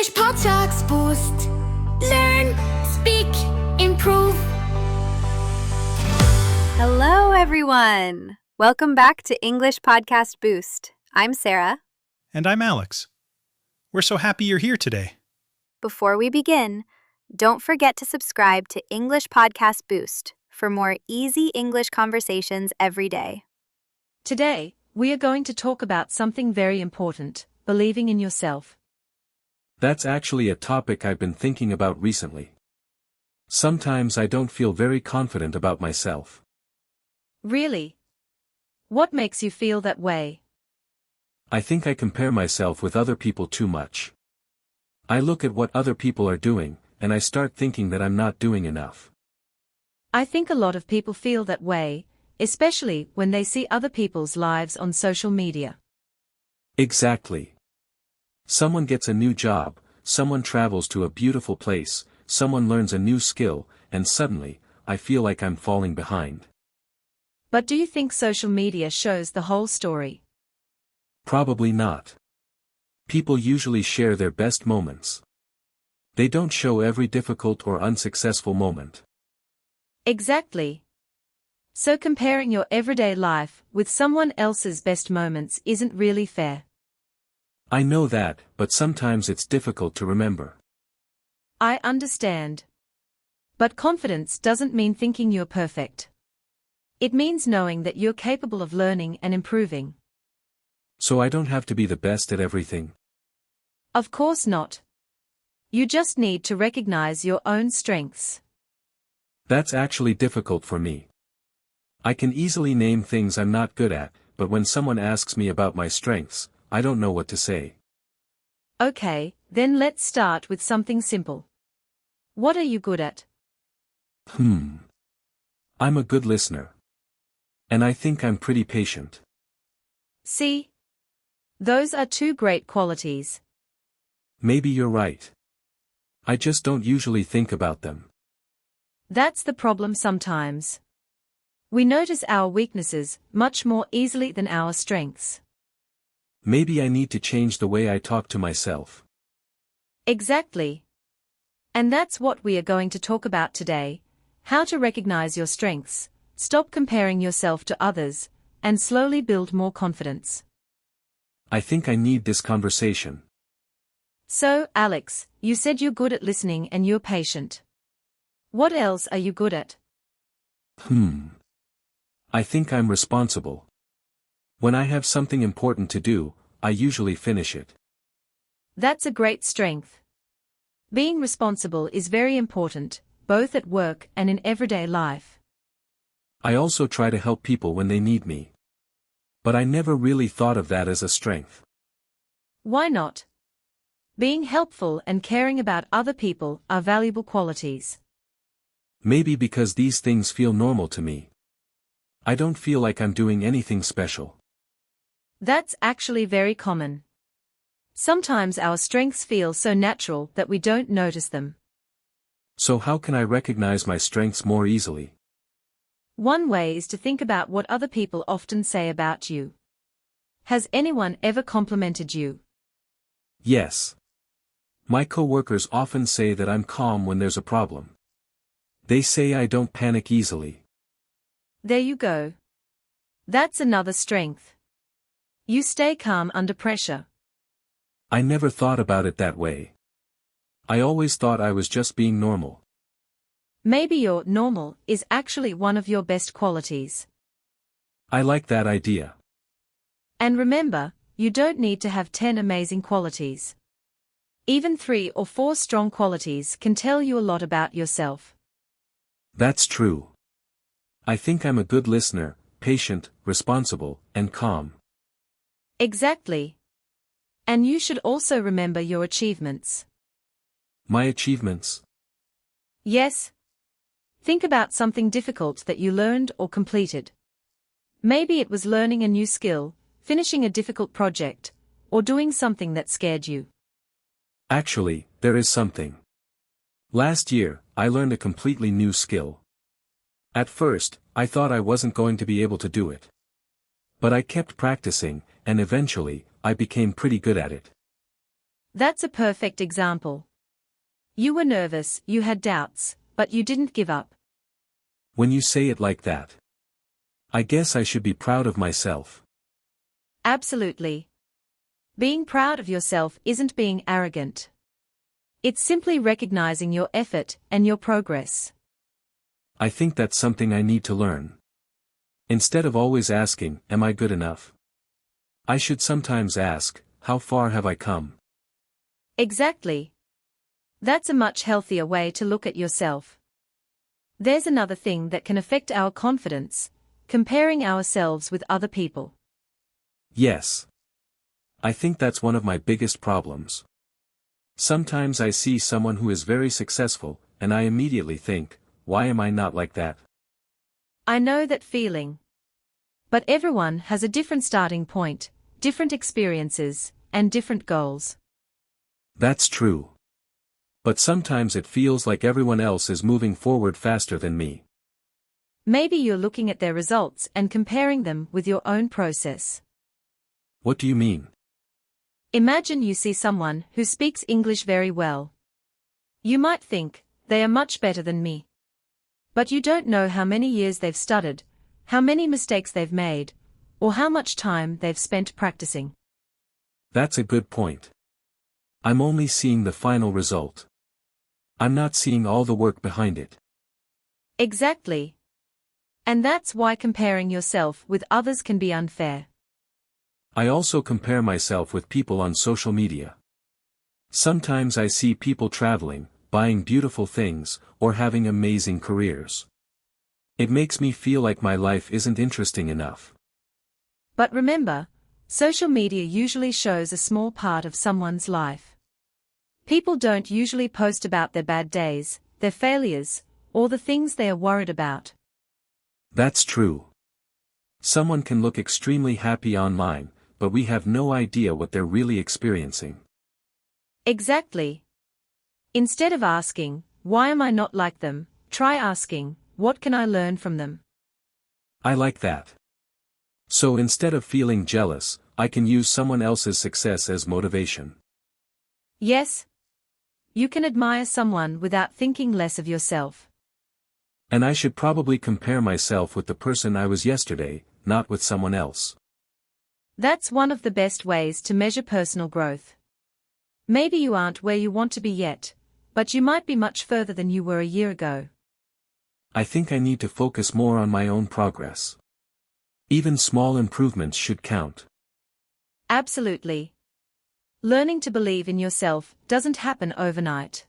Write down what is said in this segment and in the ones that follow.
English Podcast Boost. Learn, speak, improve. Hello, everyone. Welcome back to English Podcast Boost. I'm Sarah. And I'm Alex. We're so happy you're here today. Before we begin, don't forget to subscribe to English Podcast Boost for more easy English conversations every day. Today, we are going to talk about something very important, believing in yourself. That's actually a topic I've been thinking about recently. Sometimes I don't feel very confident about myself. Really? What makes you feel that way? I think I compare myself with other people too much. I look at what other people are doing, and I start thinking that I'm not doing enough. I think a lot of people feel that way, especially when they see other people's lives on social media. Exactly. Someone gets a new job, someone travels to a beautiful place, someone learns a new skill, and suddenly, I feel like I'm falling behind. But do you think social media shows the whole story? Probably not. People usually share their best moments. They don't show every difficult or unsuccessful moment. Exactly. So comparing your everyday life with someone else's best moments isn't really fair. I know that, but sometimes it's difficult to remember. I understand. But confidence doesn't mean thinking you're perfect. It means knowing that you're capable of learning and improving. So I don't have to be the best at everything? Of course not. You just need to recognize your own strengths. That's actually difficult for me. I can easily name things I'm not good at, but when someone asks me about my strengths, I don't know what to say. Okay, then let's start with something simple. What are you good at? I'm a good listener. And I think I'm pretty patient. See? Those are two great qualities. Maybe you're right. I just don't usually think about them. That's the problem sometimes. We notice our weaknesses much more easily than our strengths. Maybe I need to change the way I talk to myself. Exactly. And that's what we are going to talk about today: how to recognize your strengths, stop comparing yourself to others, and slowly build more confidence. I think I need this conversation. So, Alex, you said you're good at listening and you're patient. What else are you good at? I think I'm responsible. When I have something important to do, I usually finish it. That's a great strength. Being responsible is very important, both at work and in everyday life. I also try to help people when they need me. But I never really thought of that as a strength. Why not? Being helpful and caring about other people are valuable qualities. Maybe because these things feel normal to me. I don't feel like I'm doing anything special. That's actually very common. Sometimes our strengths feel so natural that we don't notice them. So how can I recognize my strengths more easily? One way is to think about what other people often say about you. Has anyone ever complimented you? Yes. My coworkers often say that I'm calm when there's a problem. They say I don't panic easily. There you go. That's another strength. You stay calm under pressure. I never thought about it that way. I always thought I was just being normal. Maybe your normal is actually one of your best qualities. I like that idea. And remember, you don't need to have 10 amazing qualities. Even 3 or 4 strong qualities can tell you a lot about yourself. That's true. I think I'm a good listener, patient, responsible, and calm. Exactly. And you should also remember your achievements. My achievements? Yes. Think about something difficult that you learned or completed. Maybe it was learning a new skill, finishing a difficult project, or doing something that scared you. Actually, there is something. Last year, I learned a completely new skill. At first, I thought I wasn't going to be able to do it. But I kept practicing, and eventually, I became pretty good at it. That's a perfect example. You were nervous, you had doubts, but you didn't give up. When you say it like that, I guess I should be proud of myself. Absolutely. Being proud of yourself isn't being arrogant. It's simply recognizing your effort and your progress. I think that's something I need to learn. Instead of always asking, am I good enough? I should sometimes ask, how far have I come? Exactly. That's a much healthier way to look at yourself. There's another thing that can affect our confidence: comparing ourselves with other people. Yes. I think that's one of my biggest problems. Sometimes I see someone who is very successful, and I immediately think, why am I not like that? I know that feeling. But everyone has a different starting point, different experiences, and different goals. That's true. But sometimes it feels like everyone else is moving forward faster than me. Maybe you're looking at their results and comparing them with your own process. What do you mean? Imagine you see someone who speaks English very well. You might think, they are much better than me. But you don't know how many years they've studied, how many mistakes they've made, or how much time they've spent practicing. That's a good point. I'm only seeing the final result. I'm not seeing all the work behind it. Exactly. And that's why comparing yourself with others can be unfair. I also compare myself with people on social media. Sometimes I see people traveling, buying beautiful things, or having amazing careers. It makes me feel like my life isn't interesting enough. But remember, social media usually shows a small part of someone's life. People don't usually post about their bad days, their failures, or the things they are worried about. That's true. Someone can look extremely happy online, but we have no idea what they're really experiencing. Exactly. Instead of asking, why am I not like them, try asking, what can I learn from them? I like that. So instead of feeling jealous, I can use someone else's success as motivation. Yes. You can admire someone without thinking less of yourself. And I should probably compare myself with the person I was yesterday, not with someone else. That's one of the best ways to measure personal growth. Maybe you aren't where you want to be yet, but you might be much further than you were a year ago. I think I need to focus more on my own progress. Even small improvements should count. Absolutely. Learning to believe in yourself doesn't happen overnight.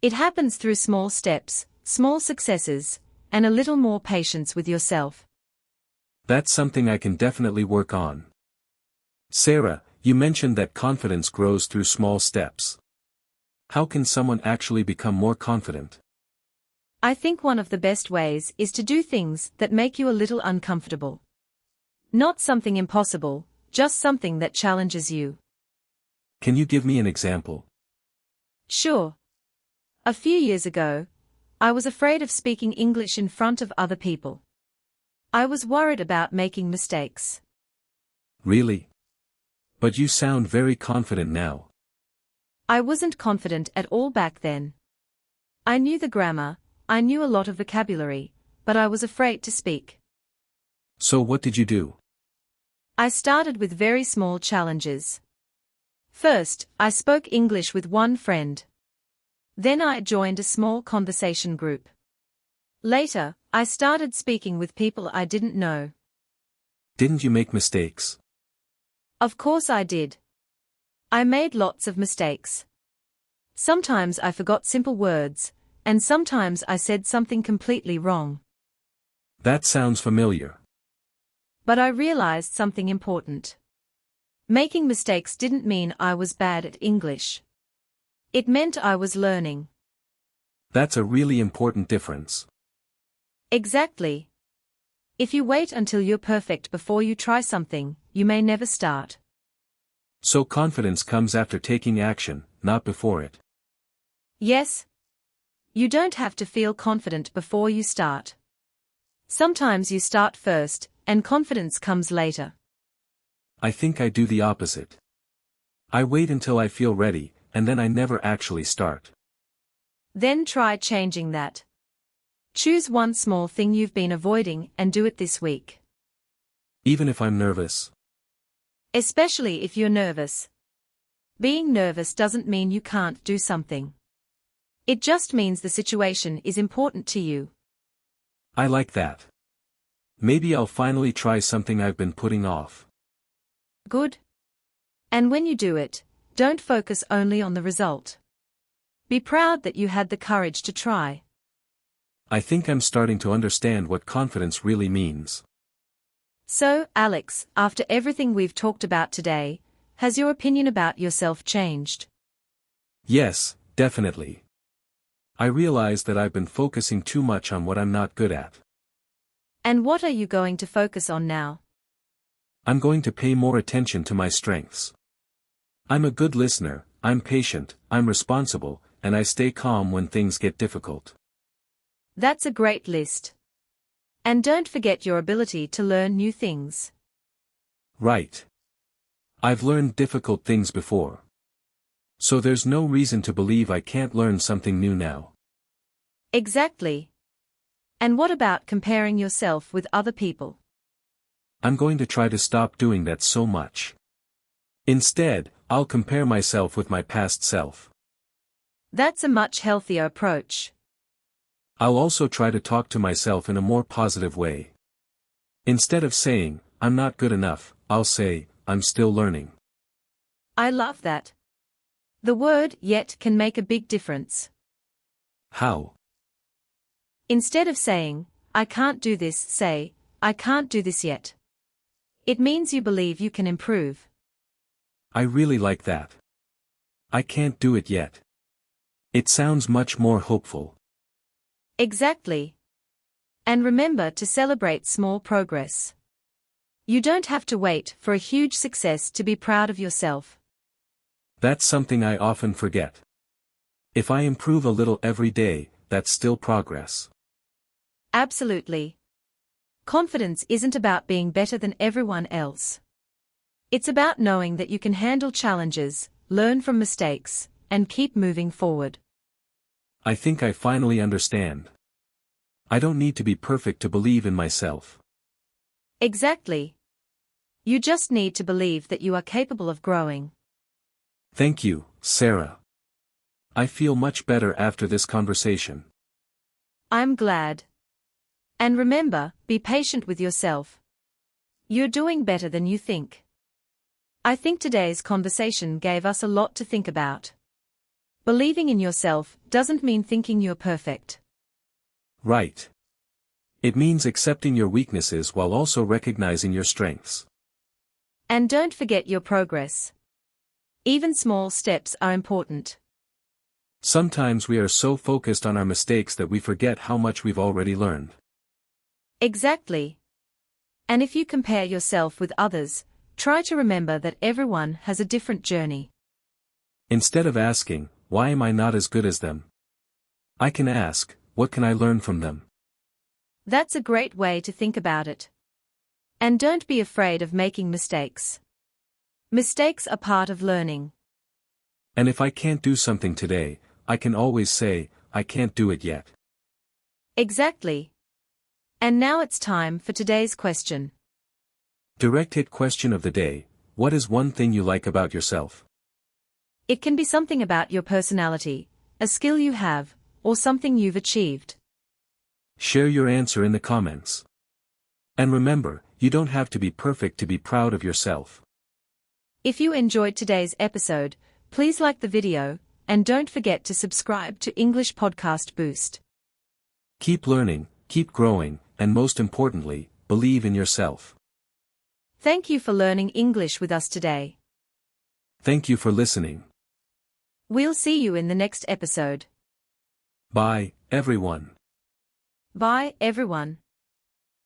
It happens through small steps, small successes, and a little more patience with yourself. That's something I can definitely work on. Sarah, you mentioned that confidence grows through small steps. How can someone actually become more confident? I think one of the best ways is to do things that make you a little uncomfortable. Not something impossible, just something that challenges you. Can you give me an example? Sure. A few years ago, I was afraid of speaking English in front of other people. I was worried about making mistakes. Really? But you sound very confident now. I wasn't confident at all back then. I knew the grammar, I knew a lot of vocabulary, but I was afraid to speak. So what did you do? I started with very small challenges. First, I spoke English with one friend. Then I joined a small conversation group. Later, I started speaking with people I didn't know. Didn't you make mistakes? Of course I did. I made lots of mistakes. Sometimes I forgot simple words, and sometimes I said something completely wrong. That sounds familiar. But I realized something important. Making mistakes didn't mean I was bad at English. It meant I was learning. That's a really important difference. Exactly. If you wait until you're perfect before you try something, you may never start. So confidence comes after taking action, not before it. Yes. You don't have to feel confident before you start. Sometimes you start first, and confidence comes later. I think I do the opposite. I wait until I feel ready, and then I never actually start. Then try changing that. Choose one small thing you've been avoiding and do it this week. Even if I'm nervous. Especially if you're nervous. Being nervous doesn't mean you can't do something. It just means the situation is important to you. I like that. Maybe I'll finally try something I've been putting off. Good. And when you do it, don't focus only on the result. Be proud that you had the courage to try. I think I'm starting to understand what confidence really means. So, Alex, after everything we've talked about today, has your opinion about yourself changed? Yes, definitely. I realize that I've been focusing too much on what I'm not good at. And what are you going to focus on now? I'm going to pay more attention to my strengths. I'm a good listener, I'm patient, I'm responsible, and I stay calm when things get difficult. That's a great list. And don't forget your ability to learn new things. Right. I've learned difficult things before. So there's no reason to believe I can't learn something new now. Exactly. And what about comparing yourself with other people? I'm going to try to stop doing that so much. Instead, I'll compare myself with my past self. That's a much healthier approach. I'll also try to talk to myself in a more positive way. Instead of saying, I'm not good enough, I'll say, I'm still learning. I love that. The word yet can make a big difference. How? Instead of saying, I can't do this, say, I can't do this yet. It means you believe you can improve. I really like that. I can't do it yet. It sounds much more hopeful. Exactly. And remember to celebrate small progress. You don't have to wait for a huge success to be proud of yourself. That's something I often forget. If I improve a little every day, that's still progress. Absolutely. Confidence isn't about being better than everyone else. It's about knowing that you can handle challenges, learn from mistakes, and keep moving forward. I think I finally understand. I don't need to be perfect to believe in myself. Exactly. You just need to believe that you are capable of growing. Thank you, Sarah. I feel much better after this conversation. I'm glad. And remember, be patient with yourself. You're doing better than you think. I think today's conversation gave us a lot to think about. Believing in yourself doesn't mean thinking you're perfect. Right. It means accepting your weaknesses while also recognizing your strengths. And don't forget your progress. Even small steps are important. Sometimes we are so focused on our mistakes that we forget how much we've already learned. Exactly. And if you compare yourself with others, try to remember that everyone has a different journey. Instead of asking, why am I not as good as them? I can ask, what can I learn from them? That's a great way to think about it. And don't be afraid of making mistakes. Mistakes are part of learning. And if I can't do something today, I can always say, I can't do it yet. Exactly. And now it's time for today's question. Direct hit question of the day, what is one thing you like about yourself? It can be something about your personality, a skill you have, or something you've achieved. Share your answer in the comments. And remember, you don't have to be perfect to be proud of yourself. If you enjoyed today's episode, please like the video, and don't forget to subscribe to English Podcast Boost. Keep learning, keep growing, and most importantly, believe in yourself. Thank you for learning English with us today. Thank you for listening. We'll see you in the next episode. Bye, everyone. Bye, everyone.